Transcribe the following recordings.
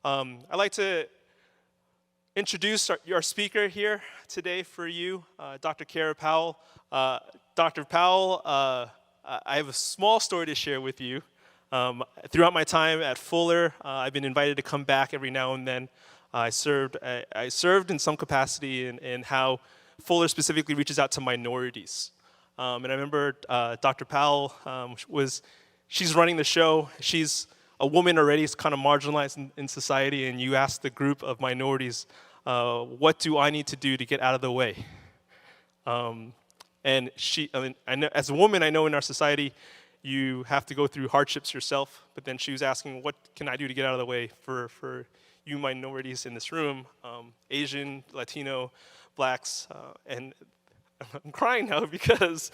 I'd like to introduce our speaker here today for you, Dr. Kara Powell. Dr. Powell, I have a small story to share with you. Throughout my time at Fuller, I've been invited to come back every now and then. I served in some capacity in how Fuller specifically reaches out to minorities. And I remember Dr. Powell she's running the show. She's a woman already, is kind of marginalized in society, and you ask the group of minorities, what do I need to do to get out of the way? And I know, as a woman, I know in our society, you have to go through hardships yourself, but then she was asking, what can I do to get out of the way for you minorities in this room, Asian, Latino, Blacks, and I'm crying now because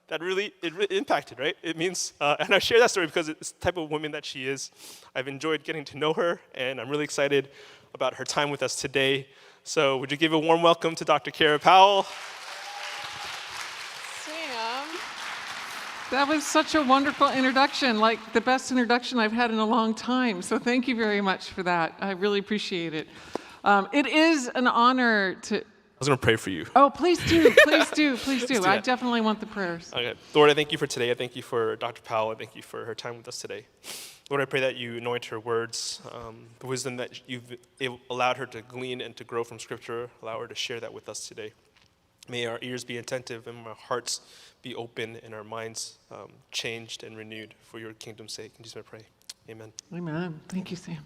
it really impacted, right? It means, and I share that story because it's the type of woman that she is. I've enjoyed getting to know her, and I'm really excited about her time with us today. So would you give a warm welcome to Dr. Kara Powell? Sam, that was such a wonderful introduction, like the best introduction I've had in a long time. So thank you very much for that. I really appreciate it. It is an honor to... I was going to pray for you. Oh, please do, please do, please do. I definitely want the prayers. Okay. Lord, I thank you for today. I thank you for Dr. Powell. I thank you for her time with us today. Lord, I pray that you anoint her words, the wisdom that you've allowed her to glean and to grow from Scripture. Allow her to share that with us today. May our ears be attentive and our hearts be open and our minds changed and renewed for your kingdom's sake. In Jesus' name I pray. Amen. Amen. Thank you, Sam.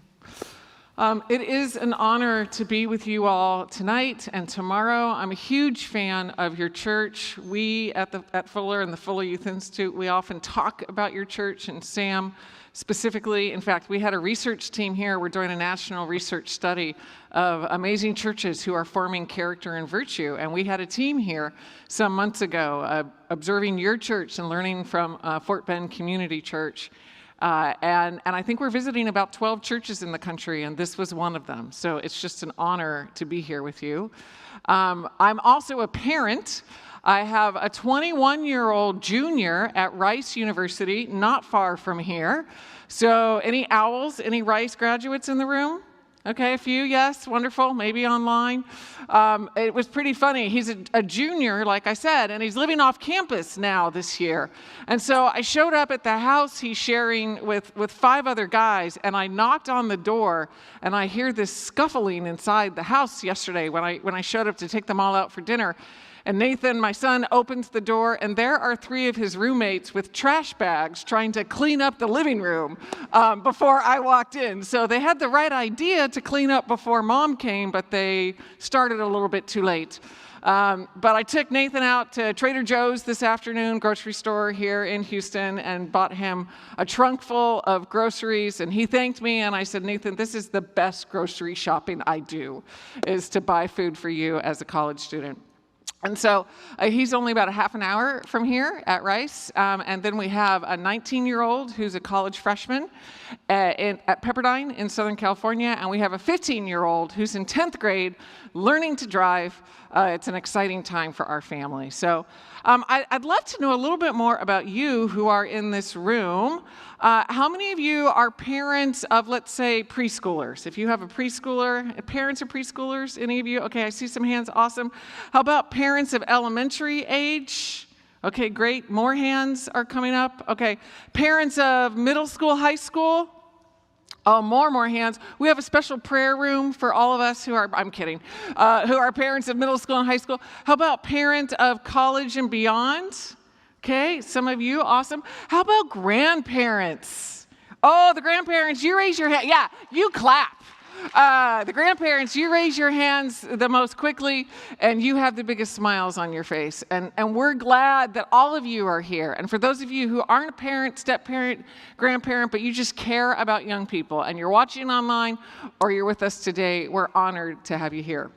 It is an honor to be with you all tonight and tomorrow. I'm a huge fan of your church. We at Fuller and the Fuller Youth Institute, we often talk about your church and Sam specifically. In fact, we had a research team here. We're doing a national research study of amazing churches who are forming character and virtue. And we had a team here some months ago observing your church and learning from Fort Bend Community Church. And I think we're visiting about 12 churches in the country, and this was one of them. So it's just an honor to be here with you. I'm also a parent. I have a 21-year-old junior at Rice University, not far from here. So any Owls, any Rice graduates in the room? Okay, a few, yes, wonderful, maybe online. It was pretty funny. He's a junior, like I said, and he's living off campus now this year. And so I showed up at the house he's sharing with 5 other guys, and I knocked on the door, and I hear this scuffling inside the house yesterday when I showed up to take them all out for dinner. And Nathan, my son, opens the door, and there are 3 of his roommates with trash bags trying to clean up the living room before I walked in. So they had the right idea to clean up before Mom came, but they started a little bit too late. But I took Nathan out to Trader Joe's this afternoon, grocery store here in Houston, and bought him a trunk full of groceries. And he thanked me, and I said, Nathan, this is the best grocery shopping I do, is to buy food for you as a college student. And so he's only about a half an hour from here at Rice. And then we have a 19-year-old who's a college freshman at Pepperdine in Southern California. And we have a 15-year-old who's in 10th grade learning to drive. It's an exciting time for our family. So I'd love to know a little bit more about you who are in this room. How many of you are parents of, let's say, preschoolers? If you have a preschooler, parents of preschoolers, any of you? Okay, I see some hands, awesome. How about parents of elementary age? Okay, great, more hands are coming up. Okay, parents of middle school, high school? Oh, more hands. We have a special prayer room for all of us who are, I'm kidding, who are parents of middle school and high school. How about parents of college and beyond? Okay, some of you, awesome. How about grandparents? Oh, the grandparents, you raise your hand. Yeah, you clap. The grandparents, you raise your hands the most quickly, and you have the biggest smiles on your face. And we're glad that all of you are here. And for those of you who aren't a parent, step-parent, grandparent, but you just care about young people, and you're watching online or you're with us today, we're honored to have you here.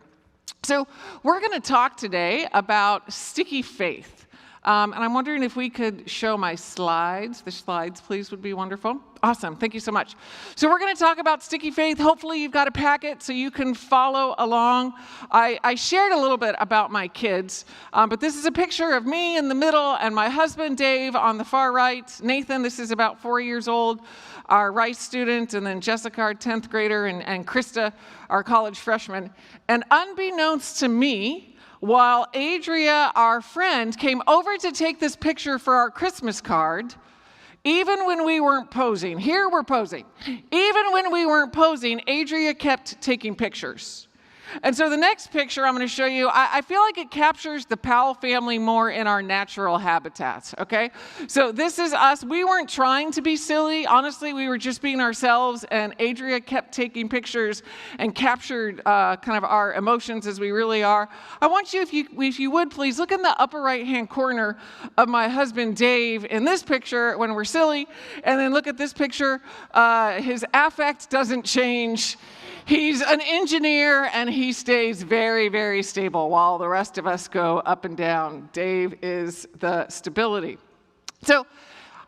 So we're going to talk today about sticky faith. And I'm wondering if we could show my slides. The slides, please, would be wonderful. Awesome. Thank you so much. So we're going to talk about sticky faith. Hopefully you've got a packet so you can follow along. I shared a little bit about my kids, but this is a picture of me in the middle and my husband, Dave, on the far right. Nathan, this is about 4 years old, our Rice student, and then Jessica, our 10th grader, and Krista, our college freshman. And unbeknownst to me, while Adria, our friend, came over to take this picture for our Christmas card, even when we weren't posing, here we're posing, even when we weren't posing, Adria kept taking pictures. And so the next picture I'm going to show you, I feel like it captures the Powell family more in our natural habitats, okay? So this is us. We weren't trying to be silly. Honestly, we were just being ourselves, and Adria kept taking pictures and captured kind of our emotions as we really are. I want you, if you would, please, look in the upper right-hand corner of my husband, Dave, in this picture when we're silly, and then look at this picture. His affect doesn't change. He's an engineer, and he stays very, very stable while the rest of us go up and down. Dave is the stability. So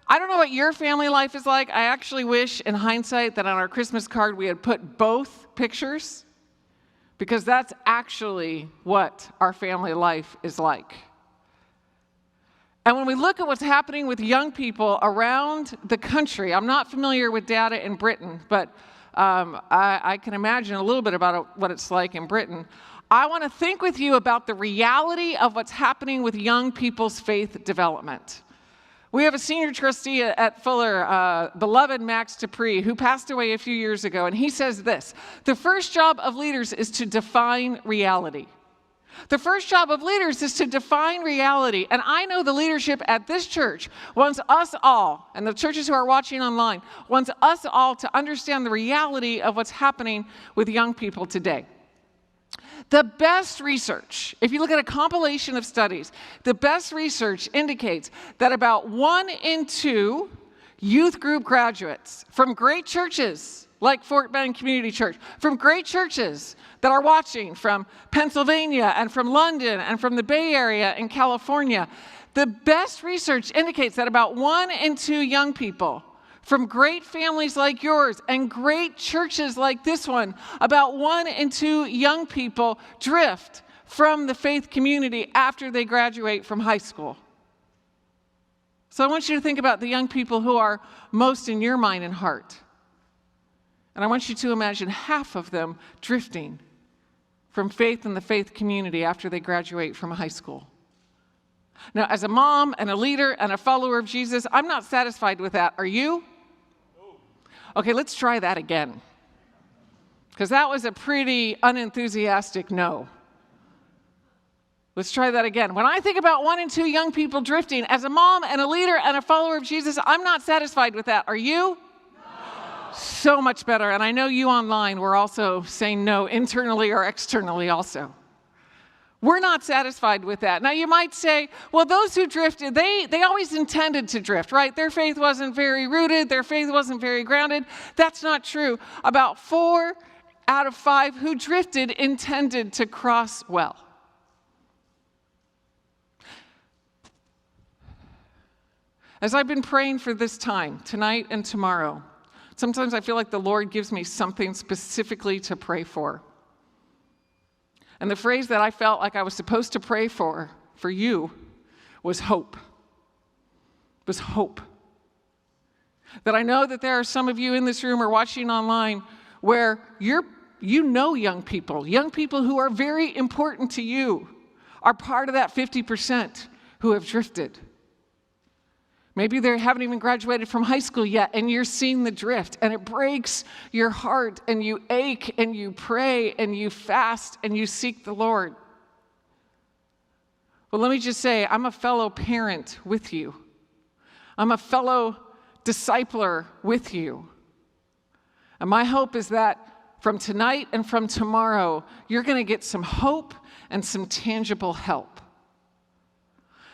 I don't know what your family life is like. I actually wish, in hindsight, that on our Christmas card we had put both pictures, because that's actually what our family life is like. And when we look at what's happening with young people around the country, I'm not familiar with data in Britain, but I can imagine a little bit about what it's like in Britain. I want to think with you about the reality of what's happening with young people's faith development. We have a senior trustee at Fuller, beloved Max Dupree, who passed away a few years ago, and he says this: the first job of leaders is to define reality. The first job of leaders is to define reality. And I know the leadership at this church wants us all, and the churches who are watching online, wants us all to understand the reality of what's happening with young people today. The best research, if you look at a compilation of studies, the best research indicates that about 1 in 2 youth group graduates from great churches, like Fort Bend Community Church, from great churches that are watching from Pennsylvania and from London and from the Bay Area in California, the best research indicates that about 1 in 2 young people from great families like yours and great churches like this one, about 1 in 2 young people drift from the faith community after they graduate from high school. So I want you to think about the young people who are most in your mind and heart. And I want you to imagine half of them drifting from faith in the faith community after they graduate from high school. Now, as a mom and a leader and a follower of Jesus, I'm not satisfied with that. Are you? Okay, let's try that again. Because that was a pretty unenthusiastic no. Let's try that again. When I think about 1 in 2 young people drifting, as a mom and a leader and a follower of Jesus, I'm not satisfied with that. Are you? So much better. And I know you online were also saying no, internally or externally also. We're not satisfied with that. Now you might say, well, those who drifted, they always intended to drift, right? Their faith wasn't very rooted. Their faith wasn't very grounded. That's not true. About 4 out of 5 who drifted intended to cross well. As I've been praying for this time, tonight and tomorrow, sometimes I feel like the Lord gives me something specifically to pray for. And the phrase that I felt like I was supposed to pray for you, was hope. Was hope. That I know that there are some of you in this room or watching online where you know young people who are very important to you, are part of that 50% who have drifted. Maybe they haven't even graduated from high school yet, and you're seeing the drift, and it breaks your heart, and you ache, and you pray, and you fast, and you seek the Lord. Well, let me just say, I'm a fellow parent with you. I'm a fellow discipler with you. And my hope is that from tonight and from tomorrow, you're going to get some hope and some tangible help.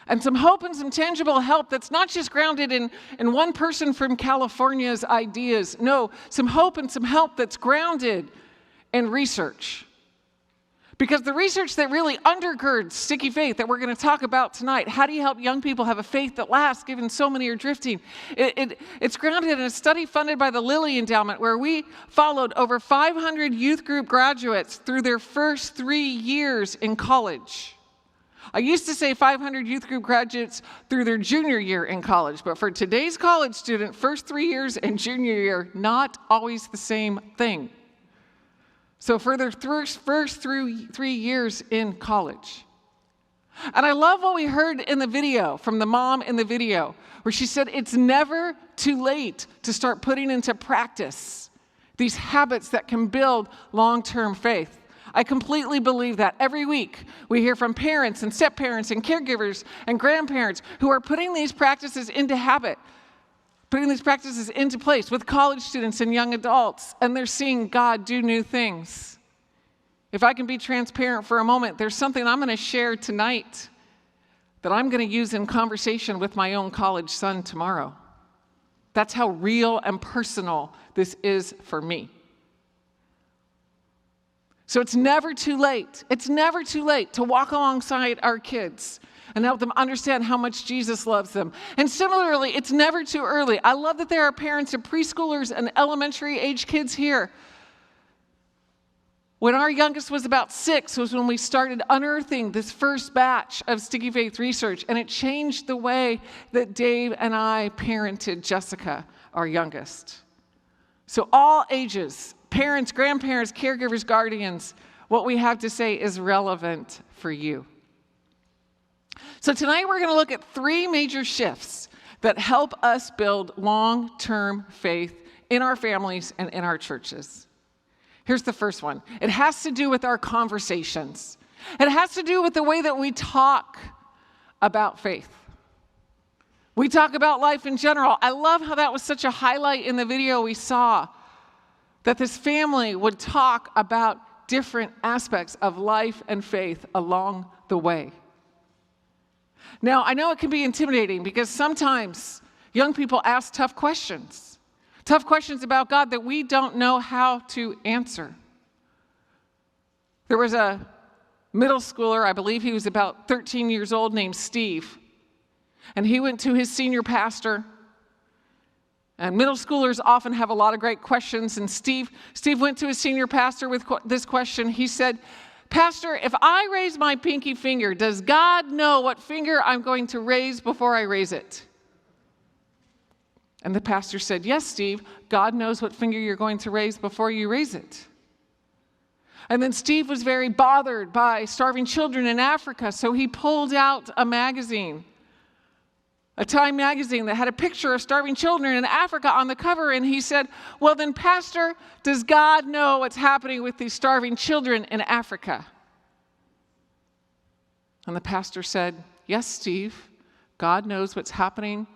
And some hope and some tangible help that's not just grounded in one person from California's ideas. No, some hope and some help that's grounded in research. Because the research that really undergirds sticky faith that we're going to talk about tonight, how do you help young people have a faith that lasts given so many are drifting? It's grounded in a study funded by the Lilly Endowment where we followed over 500 youth group graduates through their first 3 years in college. I used to say 500 youth group graduates through their junior year in college, but for today's college student, first 3 years and junior year, not always the same thing. So for their first 3 years in college. And I love what we heard in the video from the mom in the video, where she said it's never too late to start putting into practice these habits that can build long-term faith. I completely believe that. Every week we hear from parents and step-parents and caregivers and grandparents who are putting these practices into habit, putting these practices into place with college students and young adults, and they're seeing God do new things. If I can be transparent for a moment, there's something I'm going to share tonight that I'm going to use in conversation with my own college son tomorrow. That's how real and personal this is for me. So it's never too late. It's never too late to walk alongside our kids and help them understand how much Jesus loves them. And similarly, it's never too early. I love that there are parents of preschoolers and elementary age kids here. When our youngest was about 6 was when we started unearthing this first batch of Sticky Faith research, and it changed the way that Dave and I parented Jessica, our youngest. So all ages, parents, grandparents, caregivers, guardians, what we have to say is relevant for you. So tonight we're going to look at 3 major shifts that help us build long-term faith in our families and in our churches. Here's the first one. It has to do with our conversations. It has to do with the way that we talk about faith. We talk about life in general. I love how that was such a highlight in the video we saw, that this family would talk about different aspects of life and faith along the way. Now, I know it can be intimidating because sometimes young people ask tough questions about God that we don't know how to answer. There was a middle schooler, I believe he was about 13 years old, named Steve, and he went to his senior pastor. And middle schoolers often have a lot of great questions, and Steve went to his senior pastor with this question. He said, "Pastor, if I raise my pinky finger, does God know what finger I'm going to raise before I raise it?" And the pastor said, "Yes, Steve, God knows what finger you're going to raise before you raise it." And then Steve was very bothered by starving children in Africa, so he pulled out a magazine, a Time magazine that had a picture of starving children in Africa on the cover, and he said, "Well then, Pastor, does God know what's happening with these starving children in Africa?" And the pastor said, "Yes, Steve, God knows what's happening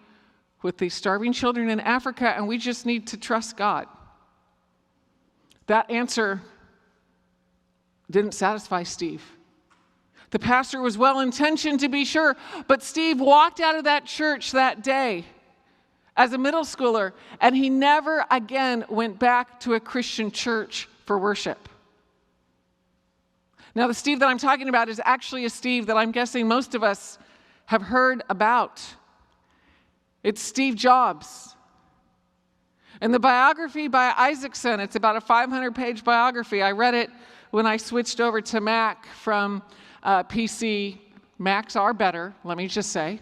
with these starving children in Africa, and we just need to trust God." That answer didn't satisfy Steve. The pastor was well-intentioned, to be sure, but Steve walked out of that church that day as a middle schooler, and he never again went back to a Christian church for worship. Now, the Steve that I'm talking about is actually a Steve that I'm guessing most of us have heard about. It's Steve Jobs. In the biography by Isaacson, it's about a 500-page biography. I read it when I switched over to Mac from PC. Macs are better, let me just say.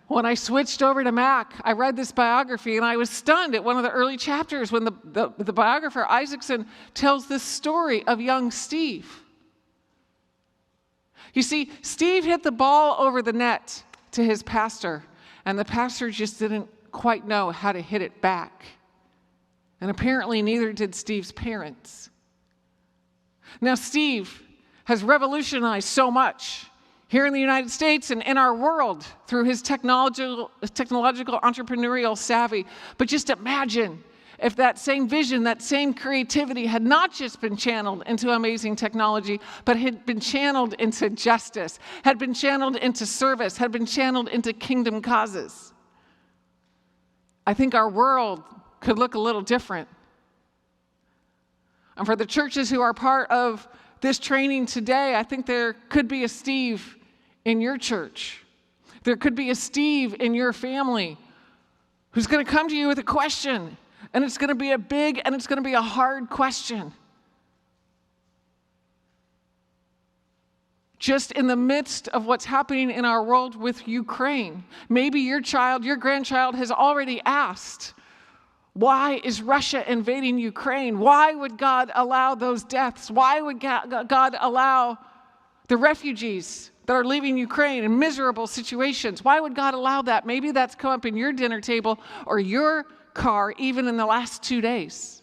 When I switched over to Mac, I read this biography, and I was stunned at one of the early chapters when the biographer, Isaacson, tells this story of young Steve. You see, Steve hit the ball over the net to his pastor, and the pastor just didn't quite know how to hit it back. And apparently neither did Steve's parents. Now, Steve has revolutionized so much here in the United States and in our world through his technological entrepreneurial savvy. But just imagine if that same vision, that same creativity had not just been channeled into amazing technology, but had been channeled into justice, had been channeled into service, had been channeled into kingdom causes. I think our world could look a little different. And for the churches who are part of this training today, I think there could be a Steve in your church. There could be a Steve in your family who's going to come to you with a question, and it's going to be a big and it's going to be a hard question. Just in the midst of what's happening in our world with Ukraine, maybe your child, your grandchild has already asked, why is Russia invading Ukraine? Why would God allow those deaths? Why would God allow the refugees that are leaving Ukraine in miserable situations? Why would God allow that? Maybe that's come up in your dinner table or your car even in the last 2 days.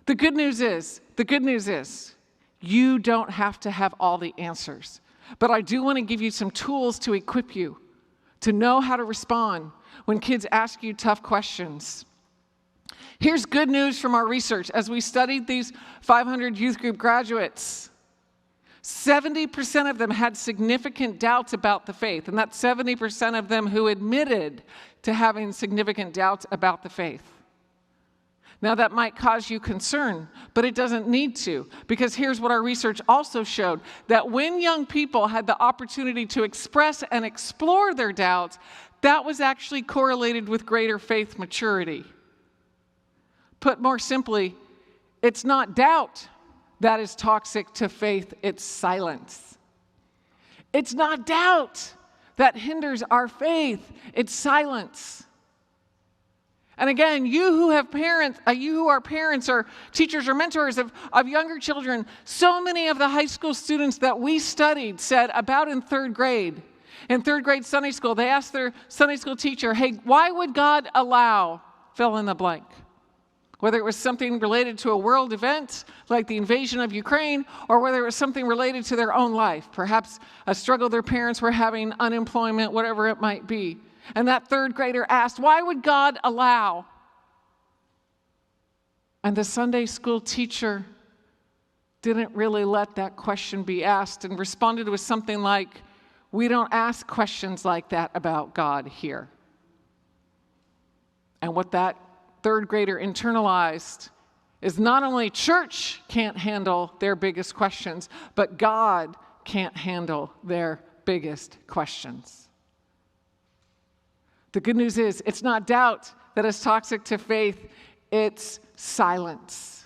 The good news is, you don't have to have all the answers. But I do want to give you some tools to equip you to know how to respond when kids ask you tough questions. Here's good news from our research. As we studied these 500 youth group graduates, 70% of them had significant doubts about the faith, and that's 70% of them who admitted to having significant doubts about the faith. Now, that might cause you concern, but it doesn't need to, because here's what our research also showed, that when young people had the opportunity to express and explore their doubts, that was actually correlated with greater faith maturity. Put more simply, it's not doubt that is toxic to faith, it's silence. It's not doubt that hinders our faith, it's silence. And again, you who are parents or teachers or mentors of younger children, so many of the high school students that we studied said about in third grade Sunday school, they asked their Sunday school teacher, hey, why would God allow fill in the blank? Whether it was something related to a world event like the invasion of Ukraine, or whether it was something related to their own life, perhaps a struggle their parents were having, unemployment, whatever it might be. And that third grader asked, why would God allow? And the Sunday school teacher didn't really let that question be asked and responded with something like, we don't ask questions like that about God here. And what that third grader internalized is not only church can't handle their biggest questions, but God can't handle their biggest questions. The good news is, it's not doubt that is toxic to faith, it's silence.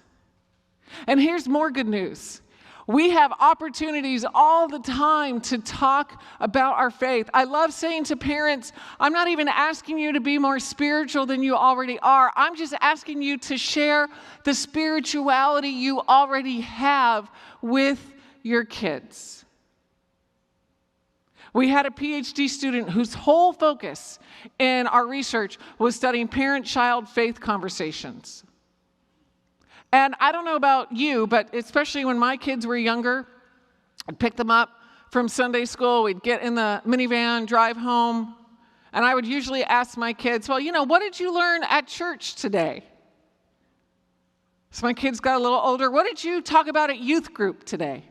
And here's more good news. We have opportunities all the time to talk about our faith. I love saying to parents, I'm not even asking you to be more spiritual than you already are. I'm just asking you to share the spirituality you already have with your kids. We had a PhD student whose whole focus in our research was studying parent-child faith conversations. And I don't know about you, but especially when my kids were younger, I'd pick them up from Sunday school, we'd get in the minivan, drive home, and I would usually ask my kids, well, what did you learn at church today? So my kids got a little older, what did you talk about at youth group today?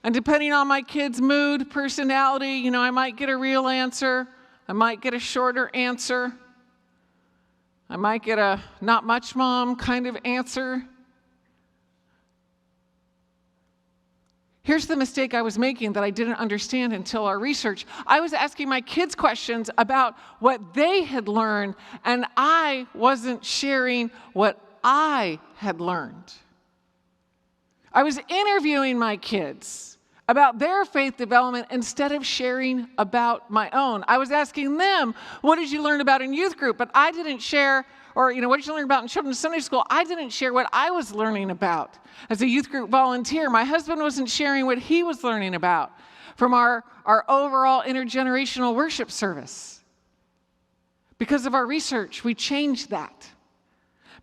And depending on my kid's mood, personality, I might get a real answer. I might get a shorter answer. I might get a not much, Mom kind of answer. Here's the mistake I was making that I didn't understand until our research. I was asking my kids questions about what they had learned, and I wasn't sharing what I had learned. I was interviewing my kids about their faith development instead of sharing about my own. I was asking them, what did you learn about in youth group? But I didn't share, or what did you learn about in children's Sunday school? I didn't share what I was learning about as a youth group volunteer. My husband wasn't sharing what he was learning about from our overall intergenerational worship service. Because of our research, we changed that.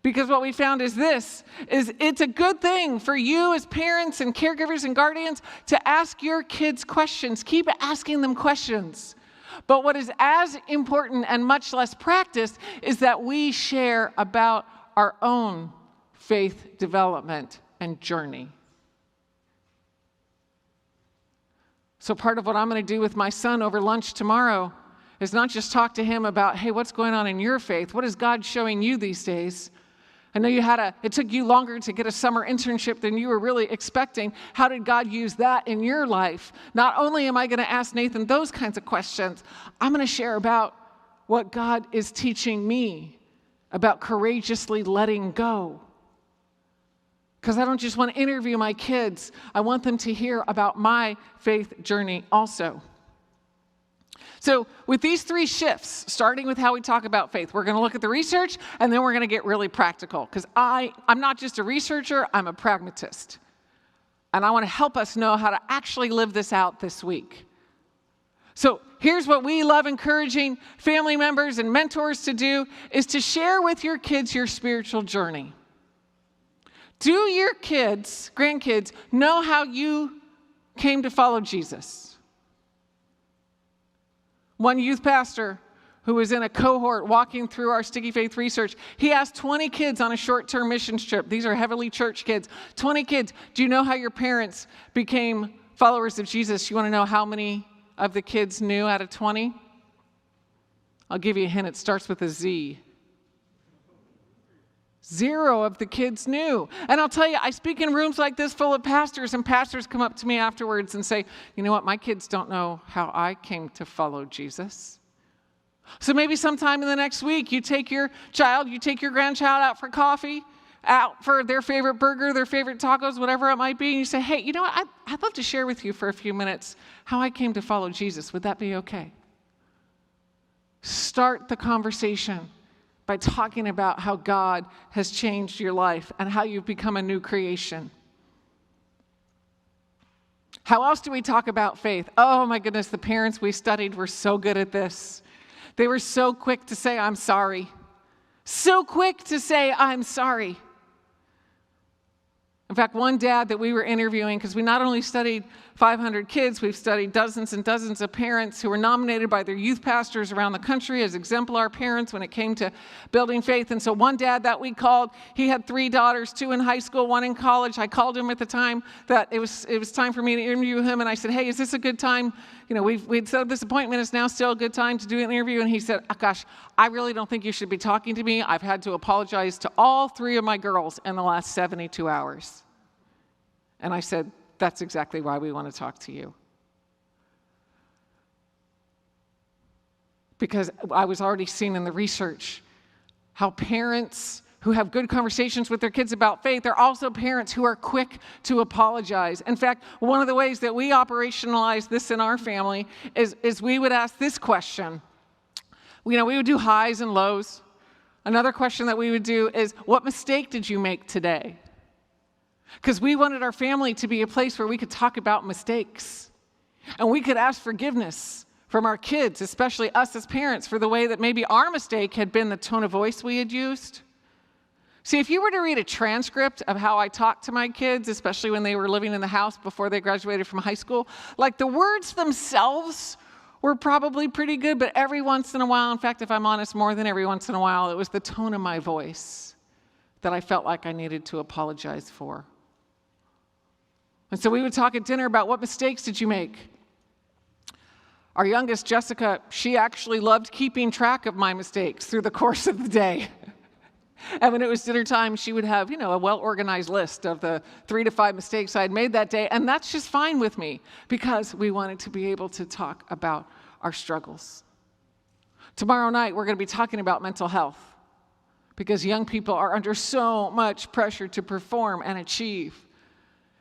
Because what we found is it's a good thing for you as parents and caregivers and guardians to ask your kids questions. Keep asking them questions. But what is as important and much less practiced is that we share about our own faith development and journey. So part of what I'm going to do with my son over lunch tomorrow is not just talk to him about, hey, what's going on in your faith? What is God showing you these days? I know it took you longer to get a summer internship than you were really expecting. How did God use that in your life? Not only am I going to ask Nathan those kinds of questions, I'm going to share about what God is teaching me about courageously letting go. Because I don't just want to interview my kids. I want them to hear about my faith journey also. So with these 3 shifts, starting with how we talk about faith, we're going to look at the research, and then we're going to get really practical. Because I'm not just a researcher, I'm a pragmatist. And I want to help us know how to actually live this out this week. So here's what we love encouraging family members and mentors to do, is to share with your kids your spiritual journey. Do your kids, grandkids, know how you came to follow Jesus? One youth pastor who was in a cohort walking through our Sticky Faith research, he asked 20 kids on a short-term missions trip. These are heavily church kids. 20 kids, do you know how your parents became followers of Jesus? You want to know how many of the kids knew out of 20? I'll give you a hint. It starts with a Z. 0 of the kids knew. And I'll tell you, I speak in rooms like this full of pastors, and pastors come up to me afterwards and say, you know what, my kids don't know how I came to follow Jesus. So maybe sometime in the next week, you take your grandchild out for coffee, out for their favorite burger, their favorite tacos, whatever it might be, and you say, hey, you know what, I'd love to share with you for a few minutes how I came to follow Jesus. Would that be okay? Start the conversation by talking about how God has changed your life and how you've become a new creation. How else do we talk about faith? Oh my goodness, the parents we studied were so good at this. They were so quick to say, I'm sorry. So quick to say, I'm sorry. In fact, one dad that we were interviewing, because we not only studied 500 kids, we've studied dozens and dozens of parents who were nominated by their youth pastors around the country as exemplar parents when it came to building faith. And so one dad that we called, he had 3 daughters, 2 in high school, 1 in college. I called him at the time that it was time for me to interview him. And I said, hey, is this a good time? You know, we'd set up this appointment. It's now still a good time to do an interview. And he said, oh, gosh, I really don't think you should be talking to me. I've had to apologize to all 3 of my girls in the last 72 hours. And I said, that's exactly why we want to talk to you. Because I was already seeing in the research how parents who have good conversations with their kids about faith are also parents who are quick to apologize. In fact, one of the ways that we operationalize this in our family is we would ask this question. You know, we would do highs and lows. Another question that we would do is, what mistake did you make today? Because we wanted our family to be a place where we could talk about mistakes. And we could ask forgiveness from our kids, especially us as parents, for the way that maybe our mistake had been the tone of voice we had used. See, if you were to read a transcript of how I talked to my kids, especially when they were living in the house before they graduated from high school, like the words themselves were probably pretty good, but every once in a while, in fact, if I'm honest, more than every once in a while, it was the tone of my voice that I felt like I needed to apologize for. And so we would talk at dinner about what mistakes did you make? Our youngest, Jessica, she actually loved keeping track of my mistakes through the course of the day. And when it was dinner time, she would have, a well-organized list of the 3 to 5 mistakes I had made that day. And that's just fine with me because we wanted to be able to talk about our struggles. Tomorrow night, we're going to be talking about mental health because young people are under so much pressure to perform and achieve.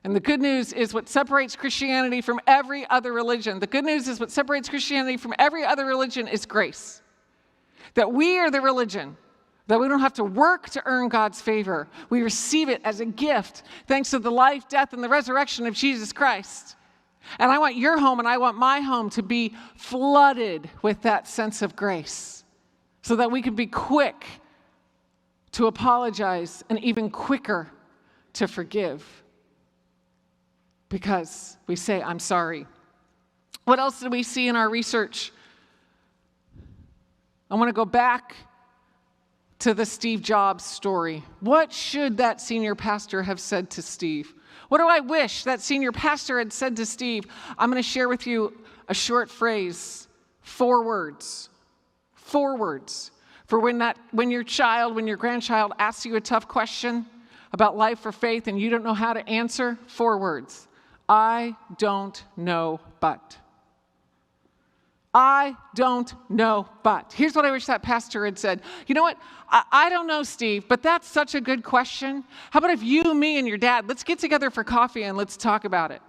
And the good news is what separates Christianity from every other religion. The good news is what separates Christianity from every other religion is grace. That we are the religion, that we don't have to work to earn God's favor. We receive it as a gift, thanks to the life, death, and the resurrection of Jesus Christ. And I want your home and I want my home to be flooded with that sense of grace so that we can be quick to apologize and even quicker to forgive. Because we say, I'm sorry. What else did we see in our research? I want to go back to the Steve Jobs story. What should that senior pastor have said to Steve? What do I wish that senior pastor had said to Steve? I'm going to share with you a short phrase, 4 words. 4 words. For when your grandchild asks you a tough question about life or faith and you don't know how to answer, 4 words. I don't know, but. I don't know, but. Here's what I wish that pastor had said. You know what? I don't know, Steve, but that's such a good question. How about if you, me, and your dad, let's get together for coffee and let's talk about it.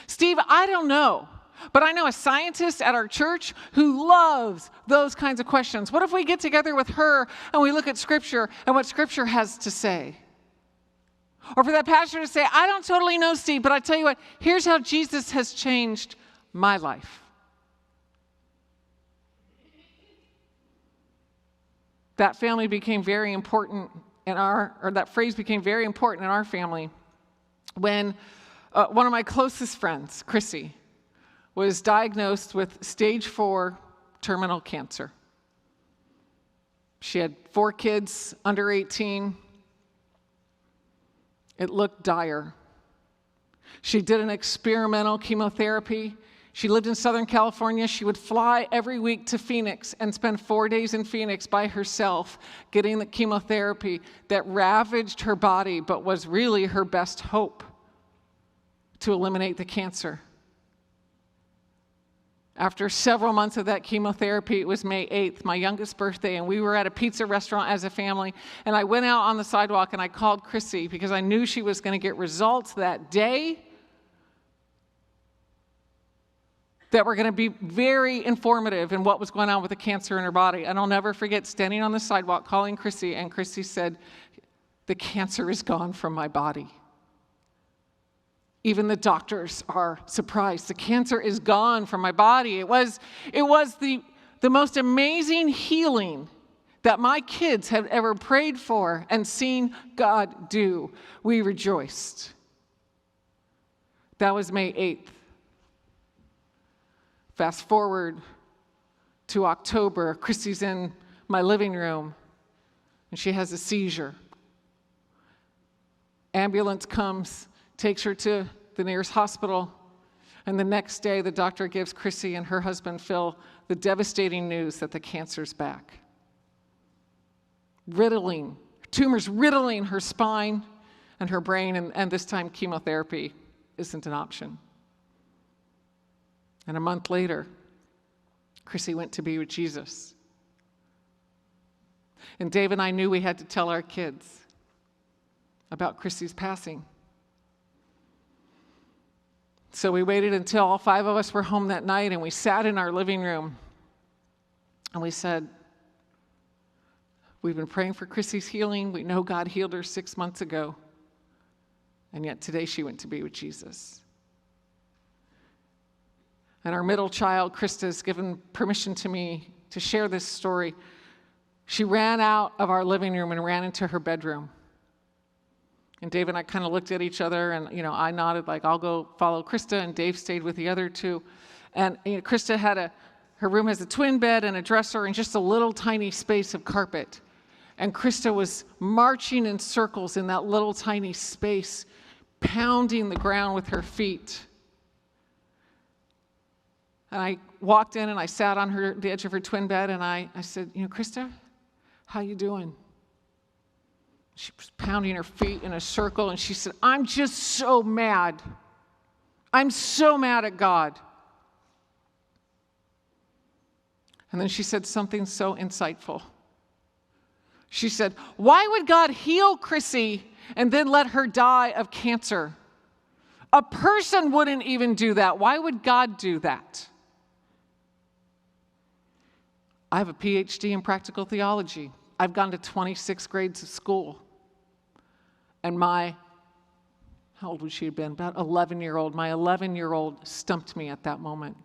Steve, I don't know, but I know a scientist at our church who loves those kinds of questions. What if we get together with her and we look at Scripture and what Scripture has to say? Or for that pastor to say, I don't totally know, Steve, but I tell you what, here's how Jesus has changed my life. That family became very important that phrase became very important in our family when one of my closest friends, Chrissy, was diagnosed with stage 4 terminal cancer. She had 4 kids under 18. It looked dire. She did an experimental chemotherapy. She lived in Southern California. She would fly every week to Phoenix and spend 4 days in Phoenix by herself getting the chemotherapy that ravaged her body but was really her best hope to eliminate the cancer. After several months of that chemotherapy, it was May 8th, my youngest birthday, and we were at a pizza restaurant as a family, and I went out on the sidewalk and I called Chrissy because I knew she was going to get results that day that were going to be very informative in what was going on with the cancer in her body. And I'll never forget standing on the sidewalk calling Chrissy, and Chrissy said, the cancer is gone from my body. Even the doctors are surprised. The cancer is gone from my body. It was the most amazing healing that my kids have ever prayed for and seen God do. We rejoiced. That was May 8th. Fast forward to October, Chrissy's in my living room, and she has a seizure. Ambulance comes, takes her to the nearest hospital, and the next day the doctor gives Chrissy and her husband Phil the devastating news that the cancer's back. Tumors riddling her spine and her brain, and this time chemotherapy isn't an option. And a month later, Chrissy went to be with Jesus. And Dave and I knew we had to tell our kids about Chrissy's passing. So we waited until all 5 of us were home that night, and we sat in our living room, and we said, we've been praying for Chrissy's healing. We know God healed her 6 months ago, and yet today she went to be with Jesus. And our middle child, Krista, has given permission to me to share this story. She ran out of our living room and ran into her bedroom. And Dave and I kind of looked at each other, and I nodded like, I'll go follow Krista, and Dave stayed with the other 2. And Krista her room has a twin bed and a dresser and just a little tiny space of carpet. And Krista was marching in circles in that little tiny space, pounding the ground with her feet. And I walked in and I sat on the edge of her twin bed, and I said, Krista, how you doing? She was pounding her feet in a circle, and she said, I'm just so mad. I'm so mad at God. And then she said something so insightful. She said, why would God heal Chrissy and then let her die of cancer? A person wouldn't even do that. Why would God do that? I have a PhD in practical theology. I've gone to 26 grades of school. And how old would she have been? About 11-year-old. My 11-year-old stumped me at that moment.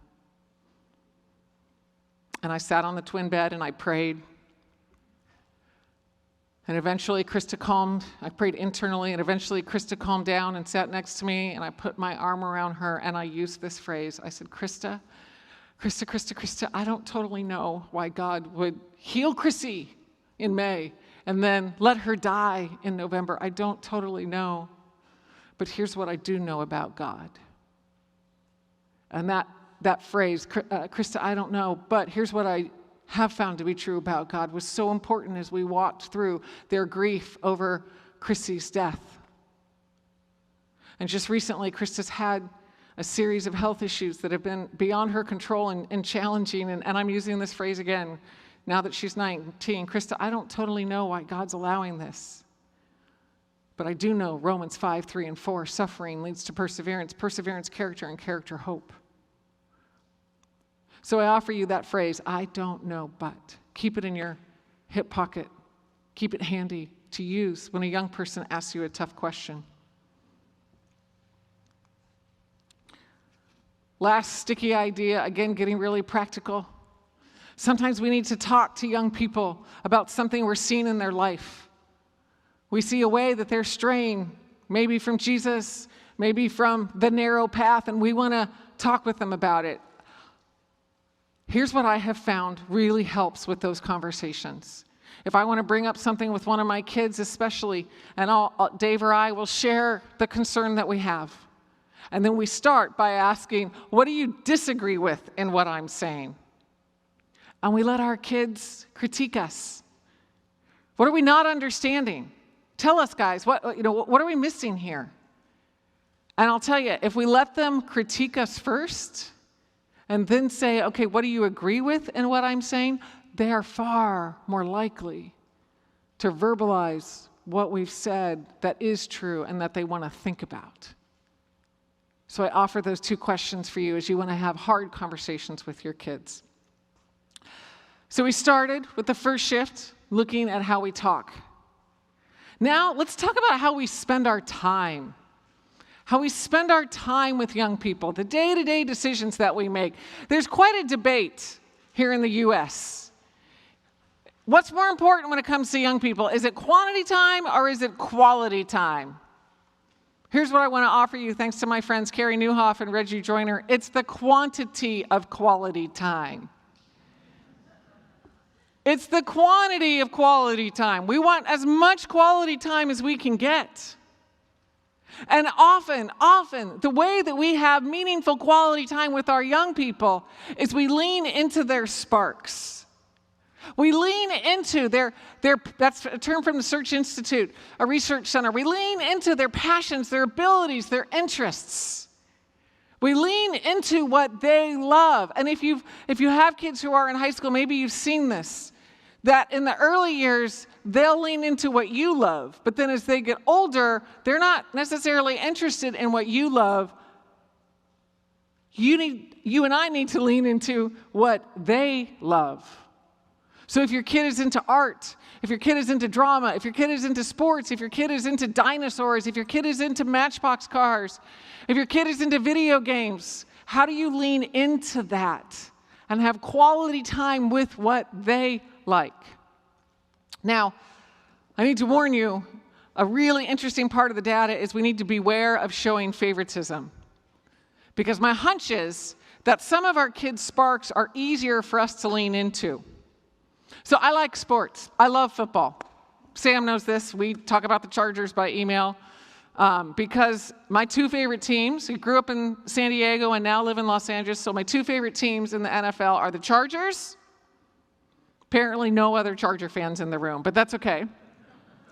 And I sat on the twin bed and I prayed. And eventually Krista calmed. I prayed internally, and eventually Krista calmed down and sat next to me, and I put my arm around her and I used this phrase. I said, Krista, I don't totally know why God would heal Chrissy in May and then let her die in November. I don't totally know. But here's what I do know about God. And that phrase, Krista, I don't know, but here's what I have found to be true about God was so important as we walked through their grief over Chrissy's death. And just recently, Krista's had a series of health issues that have been beyond her control and challenging. And I'm using this phrase again now that she's 19. Krista, I don't totally know why God's allowing this. But I do know Romans 5, 3, and 4, suffering leads to perseverance, perseverance, character, and character, hope. So I offer you that phrase, I don't know, but. Keep it in your hip pocket. Keep it handy to use when a young person asks you a tough question. Last sticky idea, again, getting really practical. Sometimes we need to talk to young people about something we're seeing in their life. We see a way that they're straying, maybe from Jesus, maybe from the narrow path, and we want to talk with them about it. Here's what I have found really helps with those conversations. If I want to bring up something with one of my kids especially, and Dave or I will share the concern that we have. And then we start by asking, what do you disagree with in what I'm saying? And we let our kids critique us. What are we not understanding? Tell us, guys, what are we missing here? And I'll tell you, if we let them critique us first and then say, okay, what do you agree with in what I'm saying? They are far more likely to verbalize what we've said that is true and that they want to think about. So I offer those two questions for you as you want to have hard conversations with your kids. So we started with the first shift, looking at how we talk. Now let's talk about how we spend our time. How we spend our time with young people, the day-to-day decisions that we make. There's quite a debate here in the U.S. What's more important when it comes to young people? Is it quantity time or is it quality time? Here's what I want to offer you, thanks to my friends Carrie Newhoff and Reggie Joyner. It's the quantity of quality time. It's the quantity of quality time. We want as much quality time as we can get. And often, the way that we have meaningful quality time with our young people is we lean into their sparks. We lean into their that's a term from the Search Institute, a research center. We lean into their passions, their abilities, their interests. We lean into what they love. And if you have kids who are in high school, maybe you've seen this, that in the early years, they'll lean into what you love. But then as they get older, they're not necessarily interested in what you love. You and I need to lean into what they love. So if your kid is into art, if your kid is into drama, if your kid is into sports, if your kid is into dinosaurs, if your kid is into Matchbox cars, if your kid is into video games, how do you lean into that and have quality time with what they like? Now, I need to warn you, a really interesting part of the data is we need to beware of showing favoritism. Because my hunch is that some of our kids' sparks are easier for us to lean into. So I like sports. I love football. Sam knows this. We talk about the Chargers by email because my two favorite teams, who grew up in San Diego and now live in Los Angeles, so my two favorite teams in the NFL are the Chargers. Apparently no other Charger fans in the room, but that's okay.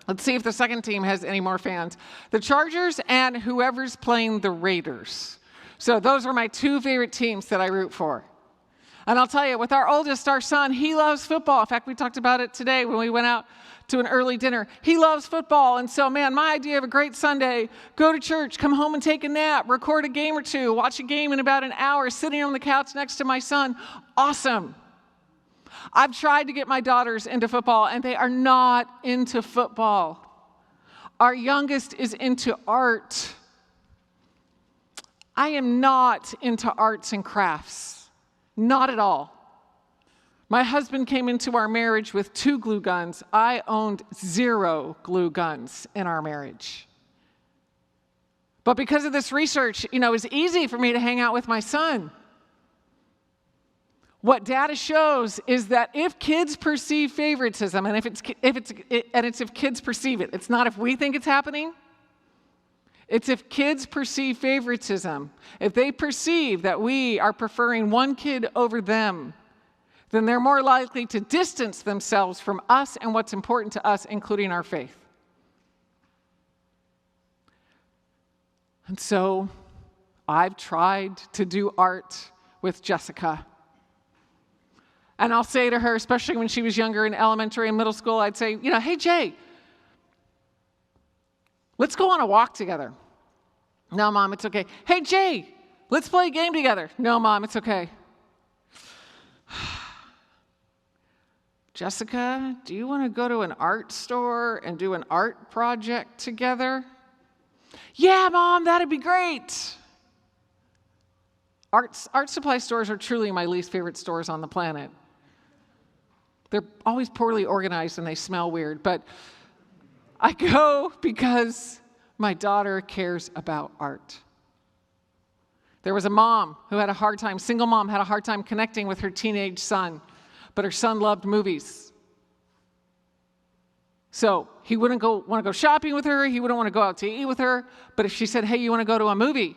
Let's see if the second team has any more fans. The Chargers and whoever's playing the Raiders. So those are my two favorite teams that I root for. And I'll tell you, with our oldest, our son, he loves football. In fact, we talked about it today when we went out to an early dinner. He loves football. And so, man, my idea of a great Sunday, go to church, come home and take a nap, record a game or two, watch a game in about an hour, sitting on the couch next to my son. Awesome. I've tried to get my daughters into football, and they are not into football. Our youngest is into art. I am not into arts and crafts. Not at all. My husband came into our marriage with 2 glue guns. I owned 0 glue guns in our marriage. But because of this research, it was easy for me to hang out with my son. What data shows is that if kids perceive favoritism, and if kids perceive it, it's not if we think it's happening. It's if kids perceive favoritism, if they perceive that we are preferring one kid over them, then they're more likely to distance themselves from us and what's important to us, including our faith. And so I've tried to do art with Jessica. And I'll say to her, especially when she was younger in elementary and middle school, I'd say, hey, Jay, let's go on a walk together. No, Mom, it's okay. Hey, Jay, let's play a game together. No, Mom, it's okay. Jessica, do you want to go to an art store and do an art project together? Yeah, Mom, that'd be great. Art supply stores are truly my least favorite stores on the planet. They're always poorly organized and they smell weird, but I go because my daughter cares about art. There was a mom who had a hard time, single mom had a hard time connecting with her teenage son, but her son loved movies. So he wouldn't want to go shopping with her, he wouldn't want to go out to eat with her, but if she said, hey, you want to go to a movie?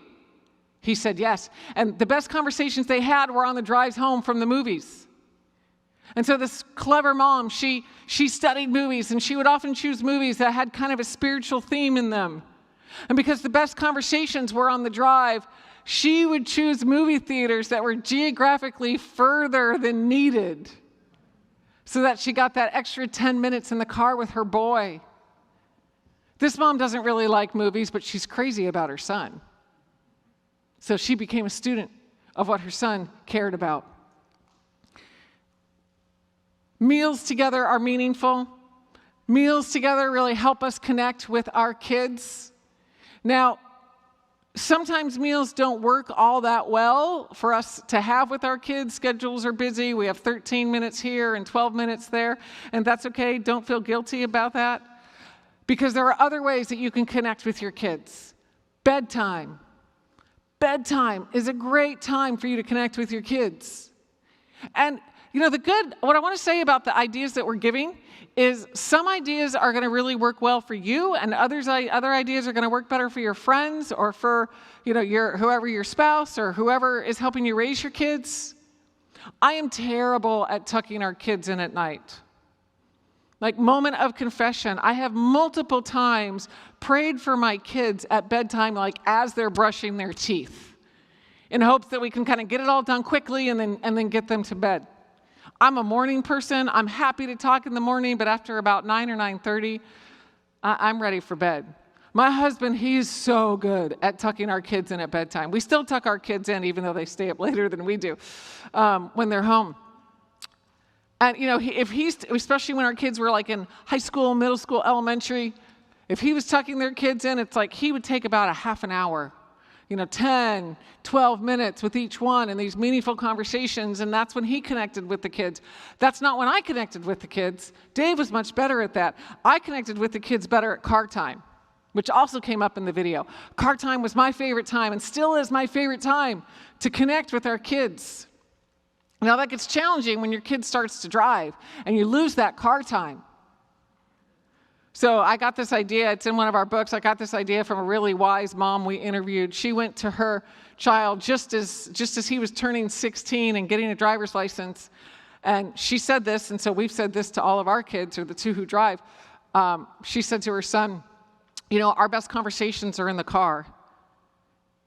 He said yes. And the best conversations they had were on the drives home from the movies. And so this clever mom, she studied movies, and she would often choose movies that had kind of a spiritual theme in them. And because the best conversations were on the drive, she would choose movie theaters that were geographically further than needed so that she got that extra 10 minutes in the car with her boy. This mom doesn't really like movies, but she's crazy about her son. So she became a student of what her son cared about. Meals together are meaningful. Meals together really help us connect with our kids. Now, sometimes meals don't work all that well for us to have with our kids. Schedules are busy. We have 13 minutes here and 12 minutes there, and that's okay. Don't feel guilty about that, because there are other ways that you can connect with your kids. Bedtime. Bedtime is a great time for you to connect with your kids. And what I want to say about the ideas that we're giving is some ideas are going to really work well for you, and other ideas are going to work better for your friends or for whoever your spouse or whoever is helping you raise your kids. I am terrible at tucking our kids in at night. Like, moment of confession, I have multiple times prayed for my kids at bedtime, like as they're brushing their teeth, in hopes that we can kind of get it all done quickly and then get them to bed. I'm a morning person. I'm happy to talk in the morning, but after about 9 or 9:30, I'm ready for bed. My husband, he's so good at tucking our kids in at bedtime. We still tuck our kids in, even though they stay up later than we do when they're home. And, especially when our kids were like in high school, middle school, elementary, if he was tucking their kids in, it's like he would take about a half an hour, 10, 12 minutes with each one in these meaningful conversations, and that's when he connected with the kids. That's not when I connected with the kids. Dave was much better at that. I connected with the kids better at car time, which also came up in the video. Car time was my favorite time and still is my favorite time to connect with our kids. Now that gets challenging when your kid starts to drive and you lose that car time. So I got this idea, it's in one of our books, I got this idea from a really wise mom we interviewed. She went to her child just as he was turning 16 and getting a driver's license. And she said this, and so we've said this to all of our kids, or the two who drive. She said to her son, our best conversations are in the car.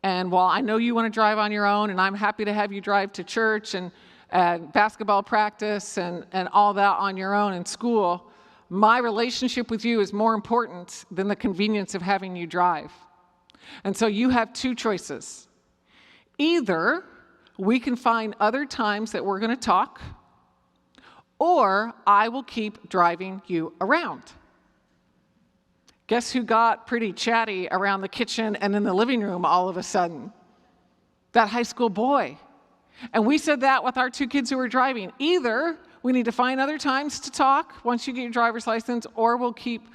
And while I know you want to drive on your own, and I'm happy to have you drive to church and basketball practice and all that on your own in school, my relationship with you is more important than the convenience of having you drive. And so you have two choices. Either we can find other times that we're going to talk, or I will keep driving you around. Guess who got pretty chatty around the kitchen and in the living room all of a sudden? That high school boy. And we said that with our two kids who were driving. Either we need to find other times to talk once you get your driver's license, or we'll keep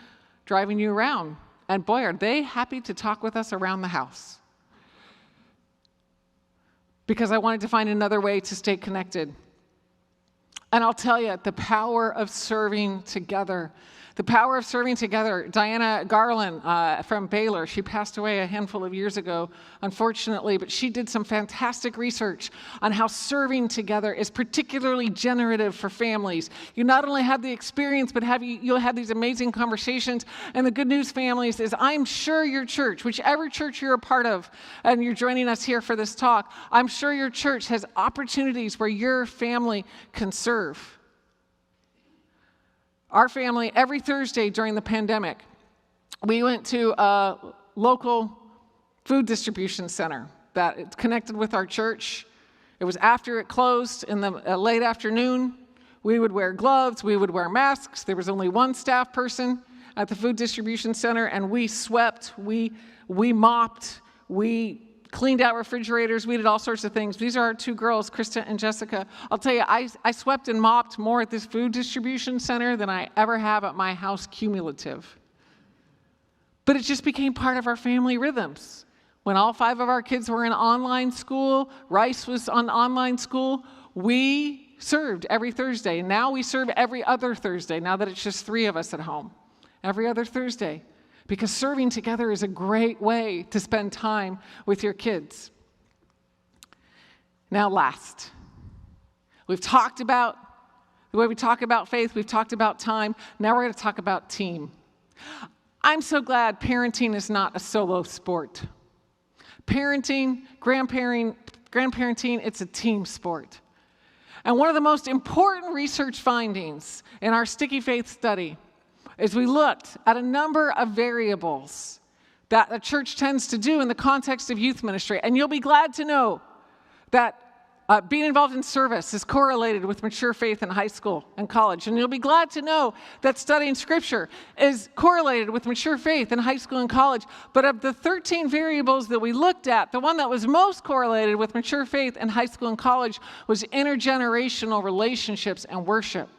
driving you around. And boy, are they happy to talk with us around the house. Because I wanted to find another way to stay connected. And I'll tell you, the power of serving together. The power of serving together. Diana Garland from Baylor, she passed away a handful of years ago, unfortunately, but she did some fantastic research on how serving together is particularly generative for families. You not only have the experience, but you'll have these amazing conversations. And the good news, families, is I'm sure your church, whichever church you're a part of, and you're joining us here for this talk, I'm sure your church has opportunities where your family can serve. Our family, every Thursday during the pandemic, we went to a local food distribution center that connected with our church. It was after it closed in the late afternoon. We would wear gloves, we would wear masks. There was only one staff person at the food distribution center, and we swept, we mopped, we cleaned out refrigerators, we did all sorts of things. These are our two girls, Krista and Jessica. I'll tell you, I swept and mopped more at this food distribution center than I ever have at my house cumulative. But it just became part of our family rhythms. When all 5 of our kids were in online school, Rice was on online school, we served every Thursday. And now we serve every other Thursday, now that it's just 3 of us at home. Every other Thursday. Because serving together is a great way to spend time with your kids. Now last, we've talked about the way we talk about faith, we've talked about time, now we're going to talk about team. I'm so glad parenting is not a solo sport. Parenting, grandparenting, it's a team sport. And one of the most important research findings in our Sticky Faith study is we looked at a number of variables that a church tends to do in the context of youth ministry. And you'll be glad to know that being involved in service is correlated with mature faith in high school and college. And you'll be glad to know that studying Scripture is correlated with mature faith in high school and college. But of the 13 variables that we looked at, the one that was most correlated with mature faith in high school and college was intergenerational relationships and worship.